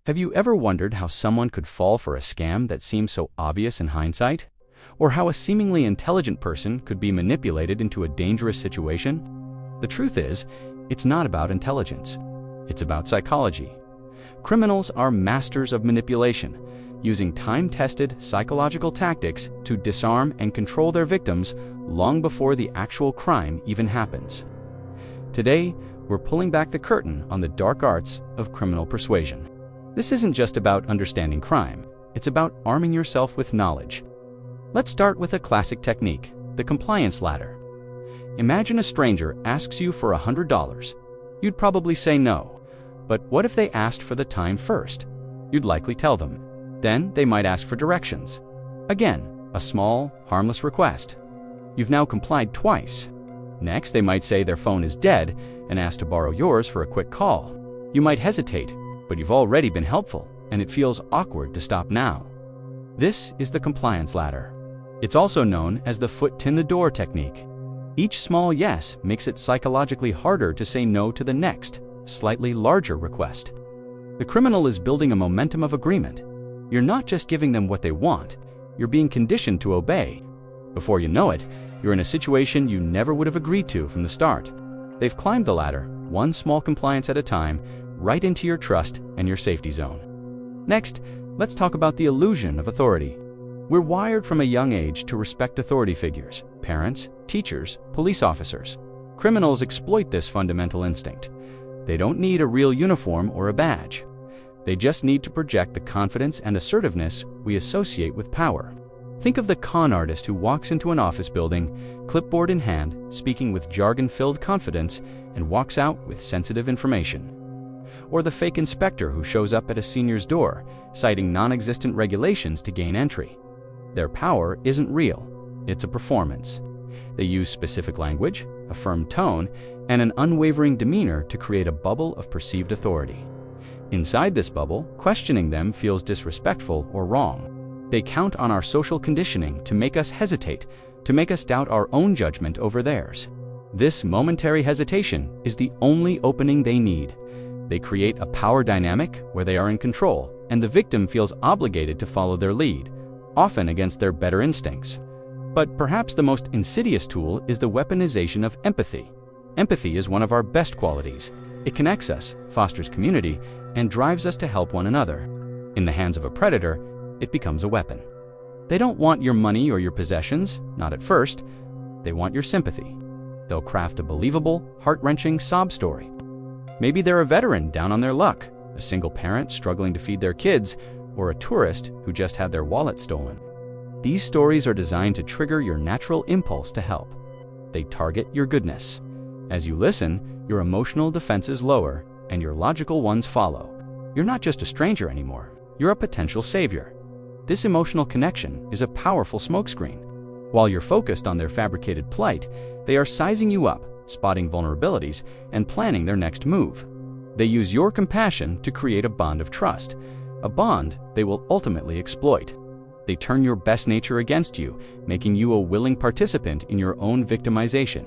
Have you ever wondered how someone could fall for a scam that seems so obvious in hindsight? Or how a seemingly intelligent person could be manipulated into a dangerous situation? The truth is, it's not about intelligence. It's about psychology. Criminals are masters of manipulation, using time-tested psychological tactics to disarm and control their victims long before the actual crime even happens. Today, we're pulling back the curtain on the dark arts of criminal persuasion. This isn't just about understanding crime, it's about arming yourself with knowledge. Let's start with a classic technique, the compliance ladder. Imagine a stranger asks you for $100. You'd probably say no. But what if they asked for the time first? You'd likely tell them. Then they might ask for directions. Again, a small, harmless request. You've now complied twice. Next, they might say their phone is dead and ask to borrow yours for a quick call. You might hesitate, but you've already been helpful, and it feels awkward to stop now. This is the compliance ladder. It's also known as the foot in the door technique. Each small yes makes it psychologically harder to say no to the next, slightly larger request. The criminal is building a momentum of agreement. You're not just giving them what they want, you're being conditioned to obey. Before you know it, you're in a situation you never would have agreed to from the start. They've climbed the ladder, one small compliance at a time, right into your trust and your safety zone. Next, let's talk about the illusion of authority. We're wired from a young age to respect authority figures, parents, teachers, police officers. Criminals exploit this fundamental instinct. They don't need a real uniform or a badge. They just need to project the confidence and assertiveness we associate with power. Think of the con artist who walks into an office building, clipboard in hand, speaking with jargon-filled confidence, and walks out with sensitive information. Or the fake inspector who shows up at a senior's door, citing non-existent regulations to gain entry. Their power isn't real, it's a performance. They use specific language, a firm tone, and an unwavering demeanor to create a bubble of perceived authority. Inside this bubble, questioning them feels disrespectful or wrong. They count on our social conditioning to make us hesitate, to make us doubt our own judgment over theirs. This momentary hesitation is the only opening they need. They create a power dynamic where they are in control, and the victim feels obligated to follow their lead, often against their better instincts. But perhaps the most insidious tool is the weaponization of empathy. Empathy is one of our best qualities. It connects us, fosters community, and drives us to help one another. In the hands of a predator, it becomes a weapon. They don't want your money or your possessions, not at first. They want your sympathy. They'll craft a believable, heart-wrenching sob story. Maybe they're a veteran down on their luck, a single parent struggling to feed their kids, or a tourist who just had their wallet stolen. These stories are designed to trigger your natural impulse to help. They target your goodness. As you listen, your emotional defenses lower, and your logical ones follow. You're not just a stranger anymore. You're a potential savior. This emotional connection is a powerful smokescreen. While you're focused on their fabricated plight, they are sizing you up, spotting vulnerabilities, and planning their next move. They use your compassion to create a bond of trust, a bond they will ultimately exploit. They turn your best nature against you, making you a willing participant in your own victimization.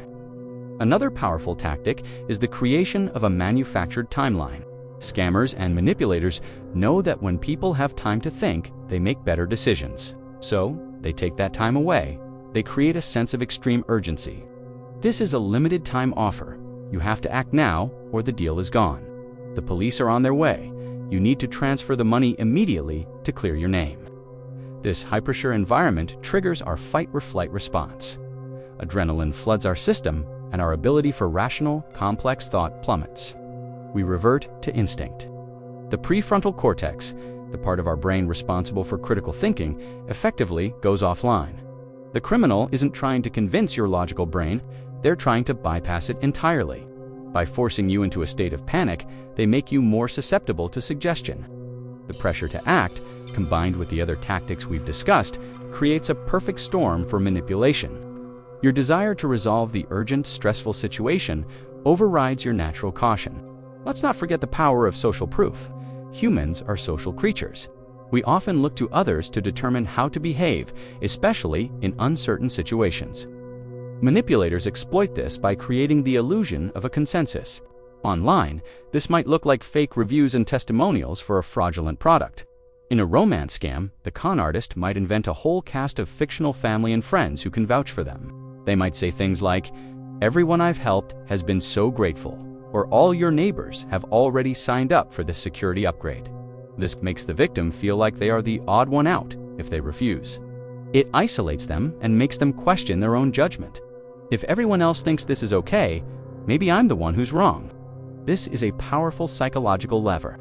Another powerful tactic is the creation of a manufactured timeline. Scammers and manipulators know that when people have time to think, they make better decisions. So, they take that time away. They create a sense of extreme urgency. This is a limited time offer. You have to act now, or the deal is gone. The police are on their way. You need to transfer the money immediately to clear your name. This high-pressure environment triggers our fight-or-flight response. Adrenaline floods our system, and our ability for rational, complex thought plummets. We revert to instinct. The prefrontal cortex, the part of our brain responsible for critical thinking, effectively goes offline. The criminal isn't trying to convince your logical brain, they're trying to bypass it entirely. By forcing you into a state of panic, they make you more susceptible to suggestion. The pressure to act, combined with the other tactics we've discussed, creates a perfect storm for manipulation. Your desire to resolve the urgent, stressful situation overrides your natural caution. Let's not forget the power of social proof. Humans are social creatures. We often look to others to determine how to behave, especially in uncertain situations. Manipulators exploit this by creating the illusion of a consensus. Online, this might look like fake reviews and testimonials for a fraudulent product. In a romance scam, the con artist might invent a whole cast of fictional family and friends who can vouch for them. They might say things like, "Everyone I've helped has been so grateful," or "All your neighbors have already signed up for this security upgrade." This makes the victim feel like they are the odd one out if they refuse. It isolates them and makes them question their own judgment. If everyone else thinks this is okay, maybe I'm the one who's wrong. This is a powerful psychological lever.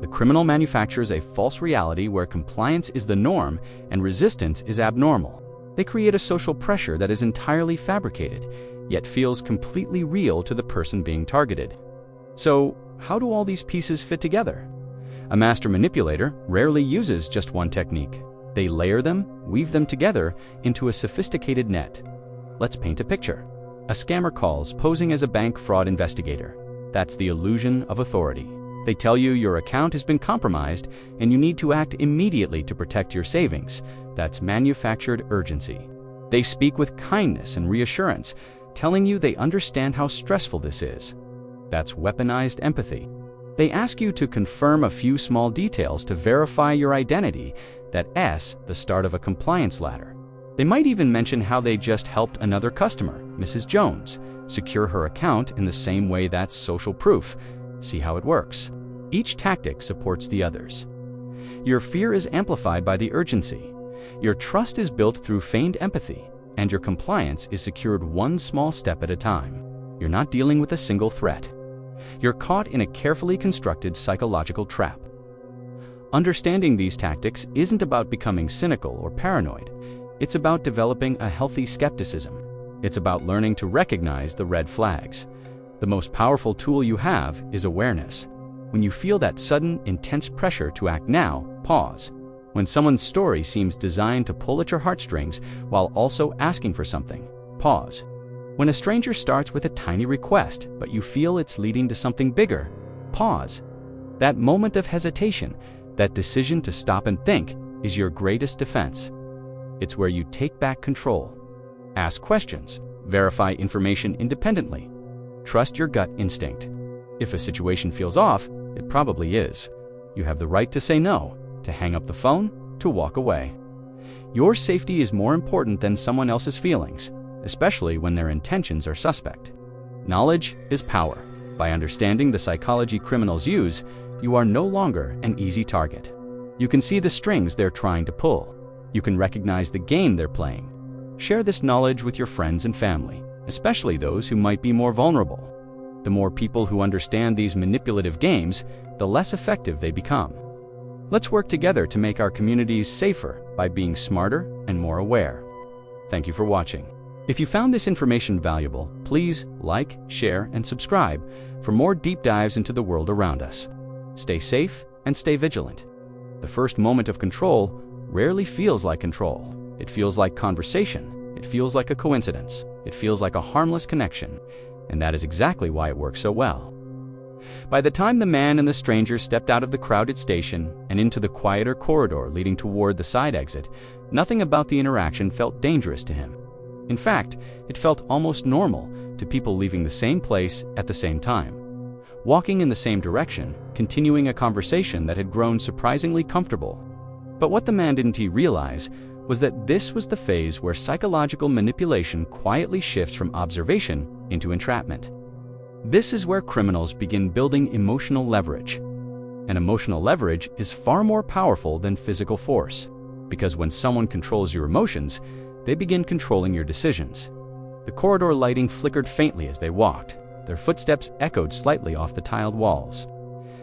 The criminal manufactures a false reality where compliance is the norm and resistance is abnormal. They create a social pressure that is entirely fabricated, yet feels completely real to the person being targeted. So, how do all these pieces fit together? A master manipulator rarely uses just one technique. They layer them, weave them together into a sophisticated net. Let's paint a picture. A scammer calls posing as a bank fraud investigator. That's the illusion of authority. They tell you your account has been compromised and you need to act immediately to protect your savings. That's manufactured urgency. They speak with kindness and reassurance, telling you they understand how stressful this is. That's weaponized empathy. They ask you to confirm a few small details to verify your identity. That's the start of a compliance ladder. They might even mention how they just helped another customer, Mrs. Jones, secure her account in the same way. That's social proof. See how it works. Each tactic supports the others. Your fear is amplified by the urgency. Your trust is built through feigned empathy, and your compliance is secured one small step at a time. You're not dealing with a single threat. You're caught in a carefully constructed psychological trap. Understanding these tactics isn't about becoming cynical or paranoid. It's about developing a healthy skepticism. It's about learning to recognize the red flags. The most powerful tool you have is awareness. When you feel that sudden, intense pressure to act now, pause. When someone's story seems designed to pull at your heartstrings while also asking for something, pause. When a stranger starts with a tiny request, but you feel it's leading to something bigger, pause. That moment of hesitation, that decision to stop and think, is your greatest defense. It's where you take back control. Ask questions. Verify information independently. Trust your gut instinct. If a situation feels off, it probably is. You have the right to say no, to hang up the phone, to walk away. Your safety is more important than someone else's feelings, especially when their intentions are suspect. Knowledge is power. By understanding the psychology criminals use, you are no longer an easy target. You can see the strings they're trying to pull. You can recognize the game they're playing. Share this knowledge with your friends and family, especially those who might be more vulnerable. The more people who understand these manipulative games, the less effective they become. Let's work together to make our communities safer by being smarter and more aware. Thank you for watching. If you found this information valuable, please like, share, and subscribe for more deep dives into the world around us. Stay safe and stay vigilant. The first moment of control rarely feels like control. It feels like conversation. It feels like a coincidence. It feels like a harmless connection. And that is exactly why it works so well. By the time the man and the stranger stepped out of the crowded station and into the quieter corridor leading toward the side exit, nothing about the interaction felt dangerous to him. In fact, it felt almost normal to people leaving the same place at the same time, walking in the same direction, continuing a conversation that had grown surprisingly comfortable. But what the man didn't realize was that this was the phase where psychological manipulation quietly shifts from observation into entrapment. This is where criminals begin building emotional leverage. And emotional leverage is far more powerful than physical force, because when someone controls your emotions, they begin controlling your decisions. The corridor lighting flickered faintly as they walked. Their footsteps echoed slightly off the tiled walls.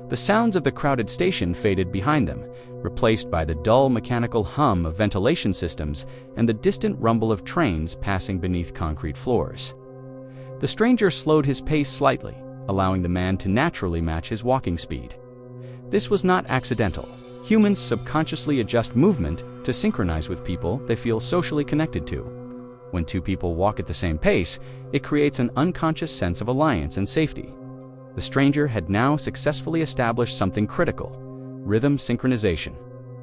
The sounds of the crowded station faded behind them, replaced by the dull mechanical hum of ventilation systems and the distant rumble of trains passing beneath concrete floors. The stranger slowed his pace slightly, allowing the man to naturally match his walking speed. This was not accidental. Humans subconsciously adjust movement to synchronize with people they feel socially connected to. When two people walk at the same pace, it creates an unconscious sense of alliance and safety. The stranger had now successfully established something critical: rhythm synchronization.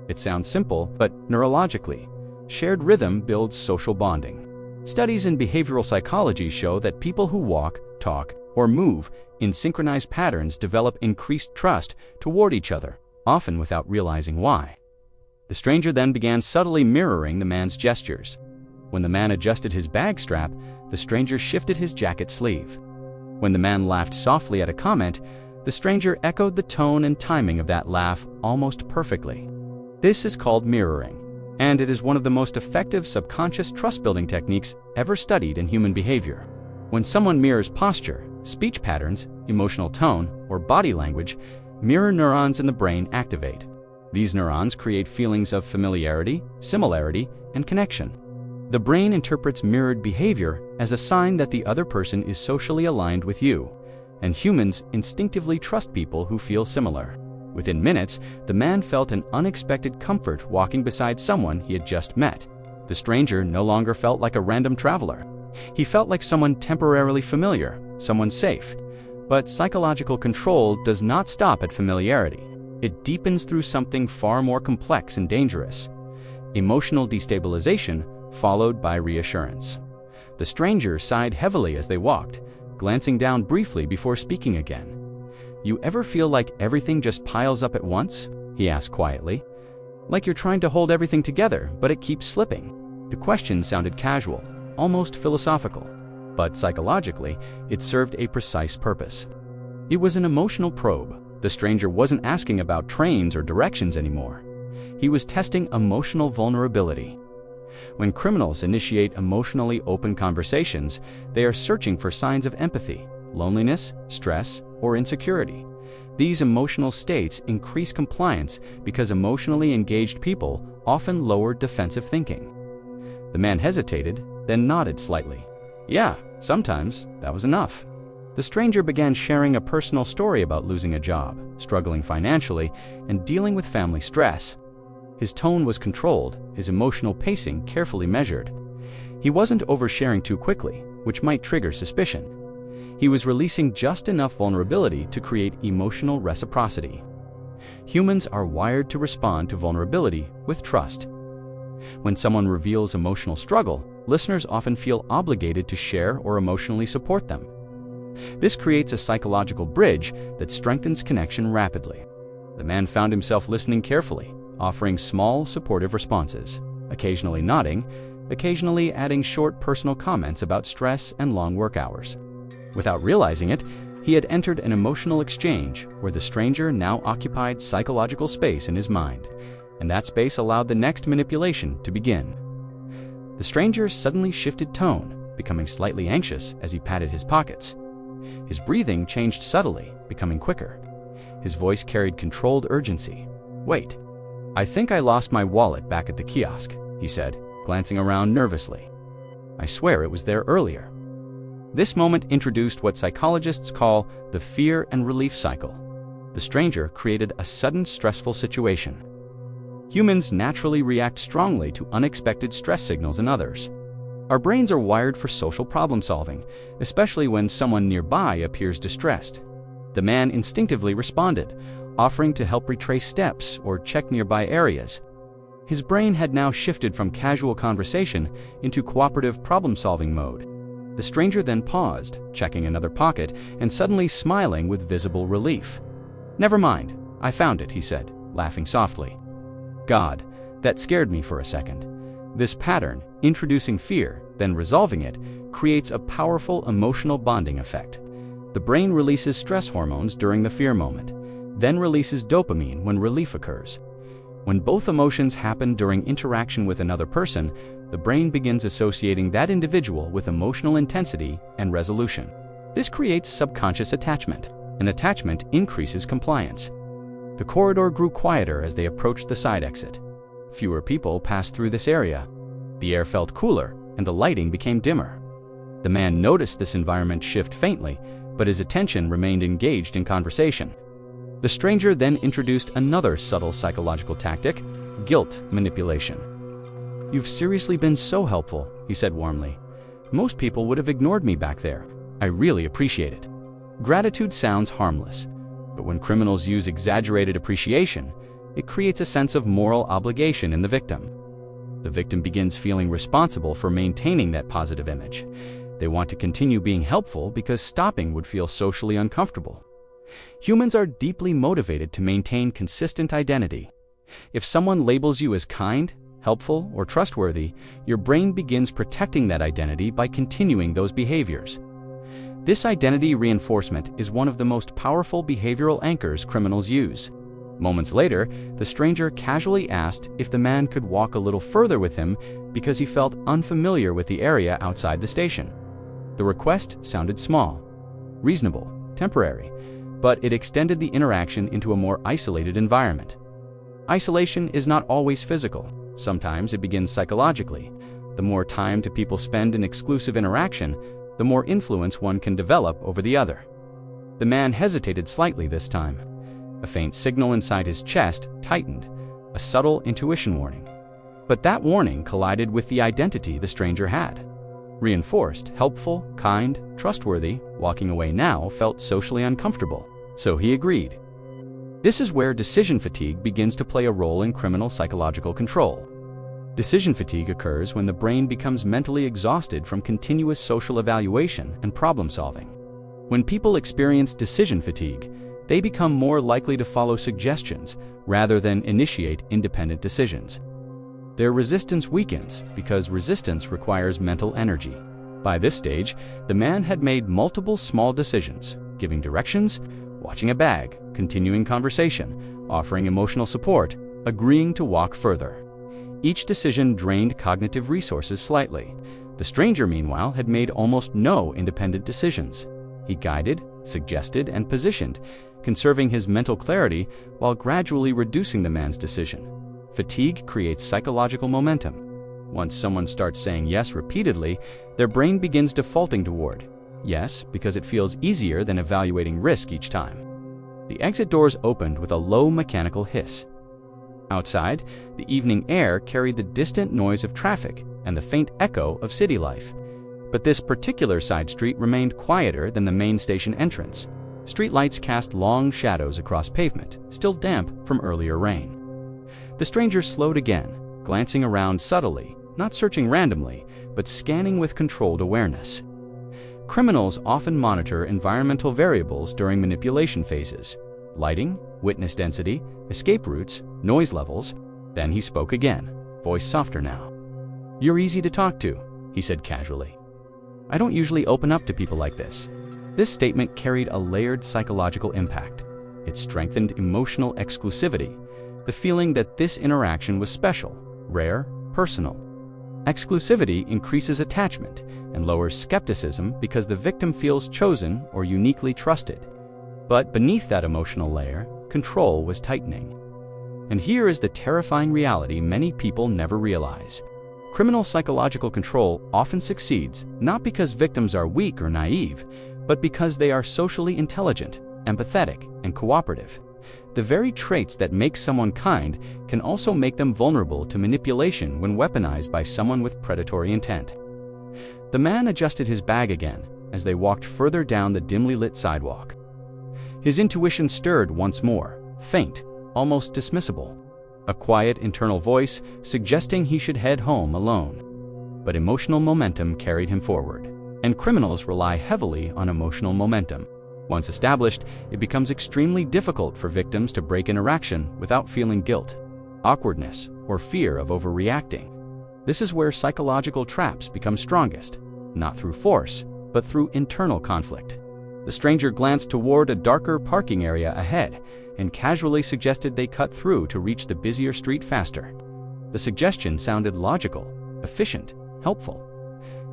It sounds simple, but neurologically, shared rhythm builds social bonding. Studies in behavioral psychology show that people who walk, talk, or move in synchronized patterns develop increased trust toward each other, often without realizing why. The stranger then began subtly mirroring the man's gestures. When the man adjusted his bag strap, the stranger shifted his jacket sleeve. When the man laughed softly at a comment, the stranger echoed the tone and timing of that laugh almost perfectly. This is called mirroring, and it is one of the most effective subconscious trust-building techniques ever studied in human behavior. When someone mirrors posture, speech patterns, emotional tone, or body language, mirror neurons in the brain activate. These neurons create feelings of familiarity, similarity, and connection. The brain interprets mirrored behavior as a sign that the other person is socially aligned with you, and humans instinctively trust people who feel similar. Within minutes, the man felt an unexpected comfort walking beside someone he had just met. The stranger no longer felt like a random traveler. He felt like someone temporarily familiar, someone safe. But psychological control does not stop at familiarity. It deepens through something far more complex and dangerous: emotional destabilization followed by reassurance. The stranger sighed heavily as they walked, glancing down briefly before speaking again. "You ever feel like everything just piles up at once?" he asked quietly. "Like you're trying to hold everything together, but it keeps slipping." The question sounded casual, almost philosophical, but psychologically, it served a precise purpose. It was an emotional probe. The stranger wasn't asking about trains or directions anymore. He was testing emotional vulnerability. When criminals initiate emotionally open conversations, they are searching for signs of empathy, loneliness, stress, or insecurity. These emotional states increase compliance because emotionally engaged people often lower defensive thinking. The man hesitated, then nodded slightly. "Yeah, sometimes that was enough." The stranger began sharing a personal story about losing a job, struggling financially, and dealing with family stress. His tone was controlled, his emotional pacing carefully measured. He wasn't oversharing too quickly, which might trigger suspicion. He was releasing just enough vulnerability to create emotional reciprocity. Humans are wired to respond to vulnerability with trust. When someone reveals emotional struggle, listeners often feel obligated to share or emotionally support them. This creates a psychological bridge that strengthens connection rapidly. The man found himself listening carefully, offering small, supportive responses, occasionally nodding, occasionally adding short personal comments about stress and long work hours. Without realizing it, he had entered an emotional exchange where the stranger now occupied psychological space in his mind, and that space allowed the next manipulation to begin. The stranger suddenly shifted tone, becoming slightly anxious as he patted his pockets. His breathing changed subtly, becoming quicker. His voice carried controlled urgency. "Wait, I think I lost my wallet back at the kiosk," he said, glancing around nervously. "I swear it was there earlier." This moment introduced what psychologists call the fear and relief cycle. The stranger created a sudden stressful situation. Humans naturally react strongly to unexpected stress signals in others. Our brains are wired for social problem solving, especially when someone nearby appears distressed. The man instinctively responded, offering to help retrace steps or check nearby areas. His brain had now shifted from casual conversation into cooperative problem-solving mode. The stranger then paused, checking another pocket, and suddenly smiling with visible relief. "Never mind, I found it," he said, laughing softly. "God, that scared me for a second." This pattern, introducing fear, then resolving it, creates a powerful emotional bonding effect. The brain releases stress hormones during the fear moment, then releases dopamine when relief occurs. When both emotions happen during interaction with another person, the brain begins associating that individual with emotional intensity and resolution. This creates subconscious attachment, and attachment increases compliance. The corridor grew quieter as they approached the side exit. Fewer people passed through this area. The air felt cooler, and the lighting became dimmer. The man noticed this environment shift faintly, but his attention remained engaged in conversation. The stranger then introduced another subtle psychological tactic: guilt manipulation. "You've seriously been so helpful," he said warmly. "Most people would have ignored me back there. I really appreciate it." Gratitude sounds harmless, but when criminals use exaggerated appreciation, it creates a sense of moral obligation in the victim. The victim begins feeling responsible for maintaining that positive image. They want to continue being helpful because stopping would feel socially uncomfortable. Humans are deeply motivated to maintain consistent identity. If someone labels you as kind, helpful, or trustworthy, your brain begins protecting that identity by continuing those behaviors. This identity reinforcement is one of the most powerful behavioral anchors criminals use. Moments later, the stranger casually asked if the man could walk a little further with him because he felt unfamiliar with the area outside the station. The request sounded small, reasonable, temporary, but it extended the interaction into a more isolated environment. Isolation is not always physical. Sometimes it begins psychologically. The more time two people spend in exclusive interaction, the more influence one can develop over the other. The man hesitated slightly this time. A faint signal inside his chest tightened, a subtle intuition warning. But that warning collided with the identity the stranger had. Reinforced, helpful, kind, trustworthy, walking away now felt socially uncomfortable, so he agreed. This is where decision fatigue begins to play a role in criminal psychological control. Decision fatigue occurs when the brain becomes mentally exhausted from continuous social evaluation and problem solving. When people experience decision fatigue, they become more likely to follow suggestions rather than initiate independent decisions. Their resistance weakens because resistance requires mental energy. By this stage, the man had made multiple small decisions, giving directions, watching a bag, continuing conversation, offering emotional support, agreeing to walk further. Each decision drained cognitive resources slightly. The stranger, meanwhile, had made almost no independent decisions. He guided, suggested, and positioned, conserving his mental clarity while gradually reducing the man's decision. Fatigue creates psychological momentum. Once someone starts saying yes repeatedly, their brain begins defaulting toward yes because it feels easier than evaluating risk each time. The exit doors opened with a low mechanical hiss. Outside, the evening air carried the distant noise of traffic and the faint echo of city life. But this particular side street remained quieter than the main station entrance. Streetlights cast long shadows across pavement, still damp from earlier rain. The stranger slowed again, glancing around subtly, not searching randomly, but scanning with controlled awareness. Criminals often monitor environmental variables during manipulation phases: lighting, witness density, escape routes, noise levels. Then he spoke again, voice softer now. "You're easy to talk to," he said casually. "I don't usually open up to people like this." This statement carried a layered psychological impact. It strengthened emotional exclusivity, the feeling that this interaction was special, rare, personal. Exclusivity increases attachment and lowers skepticism because the victim feels chosen or uniquely trusted. But beneath that emotional layer, control was tightening. And here is the terrifying reality many people never realize. Criminal psychological control often succeeds not because victims are weak or naive, but because they are socially intelligent, empathetic, and cooperative. The very traits that make someone kind can also make them vulnerable to manipulation when weaponized by someone with predatory intent. The man adjusted his bag again as they walked further down the dimly lit sidewalk. His intuition stirred once more, faint, almost dismissible. A quiet internal voice suggesting he should head home alone. But emotional momentum carried him forward, and criminals rely heavily on emotional momentum. Once established, it becomes extremely difficult for victims to break interaction without feeling guilt, awkwardness, or fear of overreacting. This is where psychological traps become strongest, not through force, but through internal conflict. The stranger glanced toward a darker parking area ahead and casually suggested they cut through to reach the busier street faster. The suggestion sounded logical, efficient, helpful.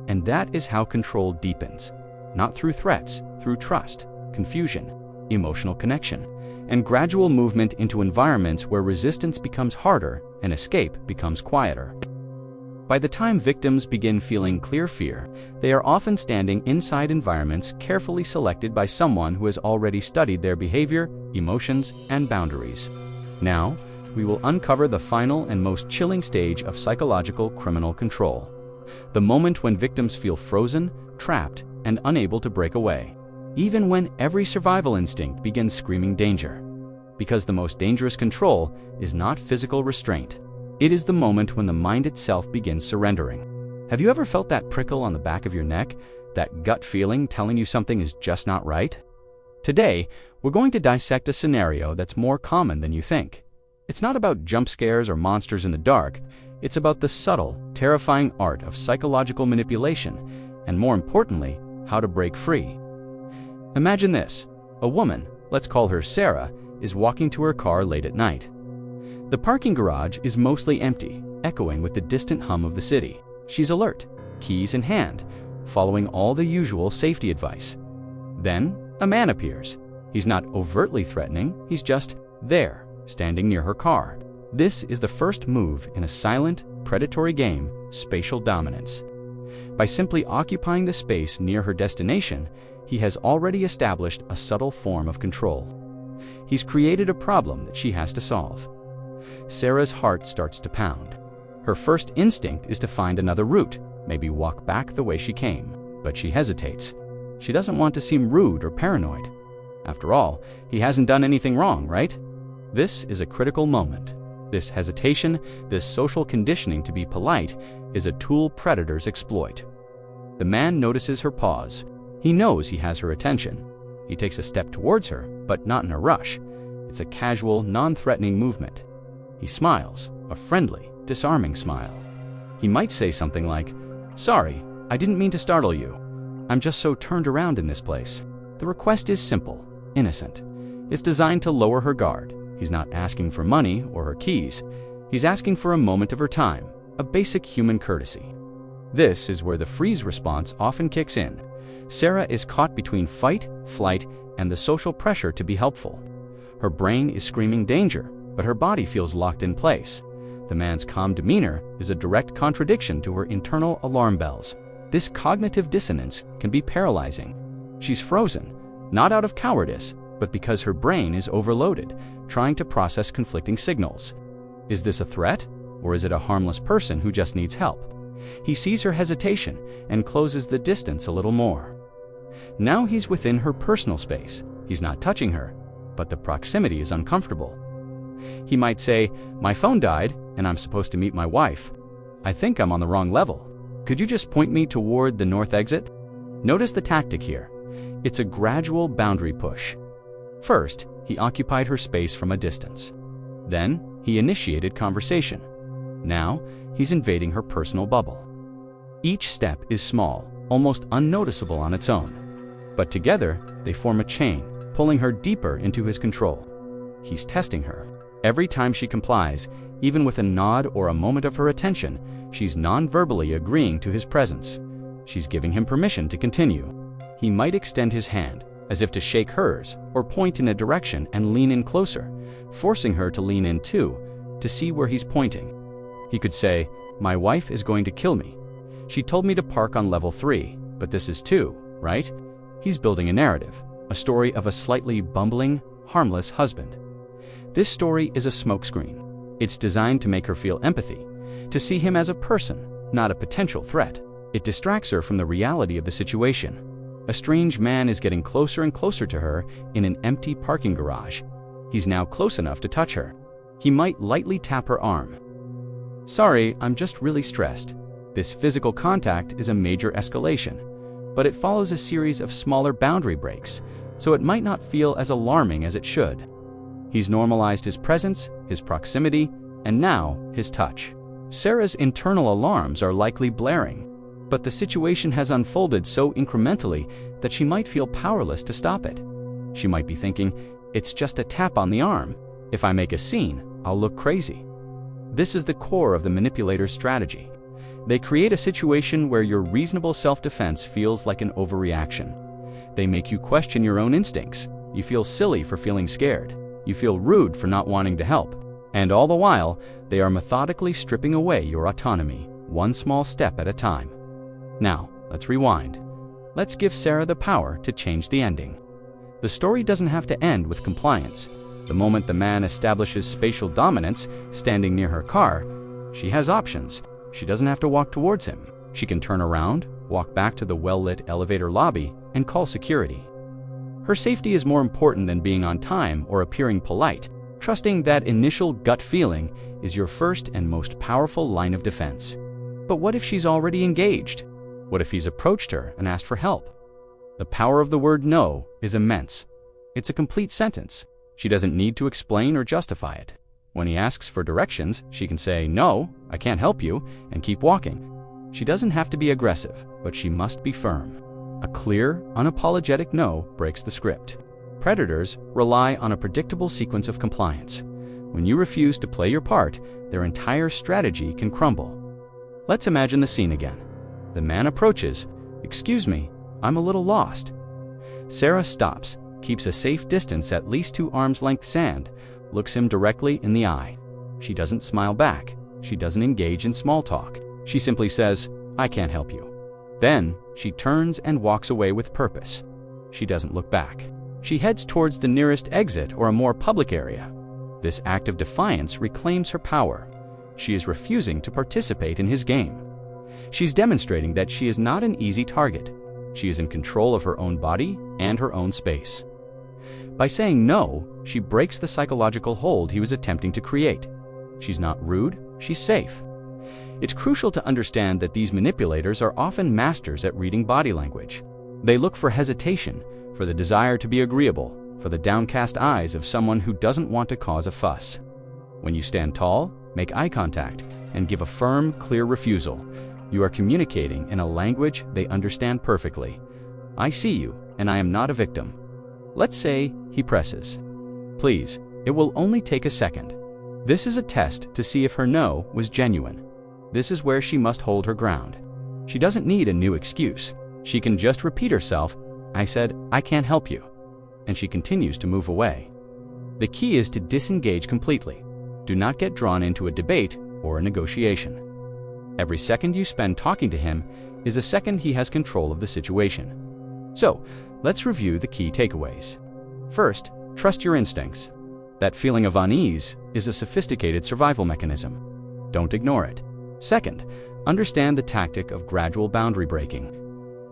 And that is how control deepens, not through threats, through trust, confusion, emotional connection, and gradual movement into environments where resistance becomes harder and escape becomes quieter. By the time victims begin feeling clear fear, they are often standing inside environments carefully selected by someone who has already studied their behavior, emotions, and boundaries. Now, we will uncover the final and most chilling stage of psychological criminal control: the moment when victims feel frozen, trapped, and unable to break away, even when every survival instinct begins screaming danger. Because the most dangerous control is not physical restraint. It is the moment when the mind itself begins surrendering. Have you ever felt that prickle on the back of your neck, That gut feeling telling you something is just not right? Today, we're going to dissect a scenario that's more common than you think. It's not about jump scares or monsters in the dark. It's about the subtle, terrifying art of psychological manipulation, and more importantly, how to break free. Imagine this. A woman, let's call her Sarah, is walking to her car late at night. The parking garage is mostly empty, echoing with the distant hum of the city. She's alert, keys in hand, following all the usual safety advice. Then, a man appears. He's not overtly threatening, he's just there, standing near her car. This is the first move in a silent, predatory game, spatial dominance. By simply occupying the space near her destination, he has already established a subtle form of control. He's created a problem that she has to solve. Sarah's heart starts to pound. Her first instinct is to find another route, maybe walk back the way she came, but she hesitates. She doesn't want to seem rude or paranoid. After all, he hasn't done anything wrong, right? This is a critical moment. This hesitation, this social conditioning to be polite, is a tool predators exploit. The man notices her pause. He knows he has her attention. He takes a step towards her, but not in a rush. It's a casual, non-threatening movement. He smiles, a friendly, disarming smile. He might say something like, "Sorry, I didn't mean to startle you. I'm just so turned around in this place." The request is simple, innocent. It's designed to lower her guard. He's not asking for money or her keys. He's asking for a moment of her time, a basic human courtesy. This is where the freeze response often kicks in. Sarah is caught between fight, flight, and the social pressure to be helpful. Her brain is screaming danger, but her body feels locked in place. The man's calm demeanor is a direct contradiction to her internal alarm bells. This cognitive dissonance can be paralyzing. She's frozen, not out of cowardice, but because her brain is overloaded, trying to process conflicting signals. Is this a threat, or is it a harmless person who just needs help? He sees her hesitation and closes the distance a little more. Now he's within her personal space. He's not touching her, but the proximity is uncomfortable. He might say, "My phone died, and I'm supposed to meet my wife. I think I'm on the wrong level. Could you just point me toward the north exit?" Notice the tactic here. It's a gradual boundary push. First, he occupied her space from a distance. Then, he initiated conversation. Now, he's invading her personal bubble. Each step is small, almost unnoticeable on its own. But together, they form a chain, pulling her deeper into his control. He's testing her. Every time she complies, even with a nod or a moment of her attention, she's non-verbally agreeing to his presence. She's giving him permission to continue. He might extend his hand, as if to shake hers, or point in a direction and lean in closer, forcing her to lean in too, to see where he's pointing. He could say, "My wife is going to kill me. She told me to park on level 3, but this is 2, right?" He's building a narrative, a story of a slightly bumbling, harmless husband. This story is a smokescreen. It's designed to make her feel empathy, to see him as a person, not a potential threat. It distracts her from the reality of the situation. A strange man is getting closer and closer to her in an empty parking garage. He's now close enough to touch her. He might lightly tap her arm. "Sorry, I'm just really stressed." This physical contact is a major escalation, but it follows a series of smaller boundary breaks, so it might not feel as alarming as it should. He's normalized his presence, his proximity, and now his touch. Sarah's internal alarms are likely blaring, but the situation has unfolded so incrementally that she might feel powerless to stop it. She might be thinking, "It's just a tap on the arm. If I make a scene, I'll look crazy." This is the core of the manipulator's strategy. They create a situation where your reasonable self-defense feels like an overreaction. They make you question your own instincts. You feel silly for feeling scared. You feel rude for not wanting to help. And all the while, they are methodically stripping away your autonomy, one small step at a time. Now, let's rewind. Let's give Sarah the power to change the ending. The story doesn't have to end with compliance. The moment the man establishes spatial dominance, standing near her car, she has options. She doesn't have to walk towards him. She can turn around, walk back to the well-lit elevator lobby, and call security. Her safety is more important than being on time or appearing polite. Trusting that initial gut feeling is your first and most powerful line of defense. But what if she's already engaged? What if he's approached her and asked for help? The power of the word no is immense. It's a complete sentence. She doesn't need to explain or justify it. When he asks for directions, she can say, "No, I can't help you," and keep walking. She doesn't have to be aggressive, but she must be firm. A clear, unapologetic no breaks the script. Predators rely on a predictable sequence of compliance. When you refuse to play your part, their entire strategy can crumble. Let's imagine the scene again. The man approaches. "Excuse me, I'm a little lost." Sarah stops, keeps a safe distance at least 2 arms length sand, looks him directly in the eye. She doesn't smile back. She doesn't engage in small talk. She simply says, "I can't help you." Then she turns and walks away with purpose. She doesn't look back. She heads towards the nearest exit or a more public area. This act of defiance reclaims her power. She is refusing to participate in his game. She's demonstrating that she is not an easy target. She is in control of her own body and her own space. By saying no, she breaks the psychological hold he was attempting to create. She's not rude, she's safe. It's crucial to understand that these manipulators are often masters at reading body language. They look for hesitation, for the desire to be agreeable, for the downcast eyes of someone who doesn't want to cause a fuss. When you stand tall, make eye contact, and give a firm, clear refusal, you are communicating in a language they understand perfectly. "I see you, and I am not a victim." Let's say he presses. Please, it will only take a second. This is a test to see if her no was genuine. This is where she must hold her ground. She doesn't need a new excuse. She can just repeat herself, "I said, I can't help you." And she continues to move away. The key is to disengage completely. Do not get drawn into a debate or a negotiation. Every second you spend talking to him is a second he has control of the situation. So, let's review the key takeaways. First, trust your instincts. That feeling of unease is a sophisticated survival mechanism. Don't ignore it. Second, understand the tactic of gradual boundary breaking.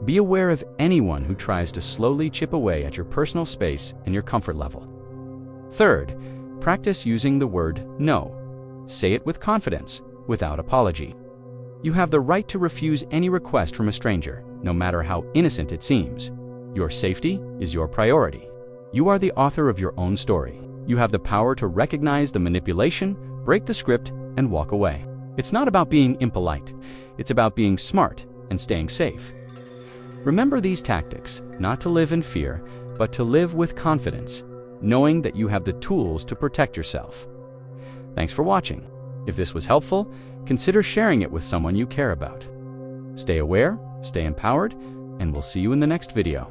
Be aware of anyone who tries to slowly chip away at your personal space and your comfort level. Third, practice using the word no. Say it with confidence, without apology. You have the right to refuse any request from a stranger, no matter how innocent it seems. Your safety is your priority. You are the author of your own story. You have the power to recognize the manipulation, break the script, and walk away. It's not about being impolite. It's about being smart and staying safe. Remember these tactics, not to live in fear, but to live with confidence, knowing that you have the tools to protect yourself. Thanks for watching. If this was helpful, consider sharing it with someone you care about. Stay aware, stay empowered, and we'll see you in the next video.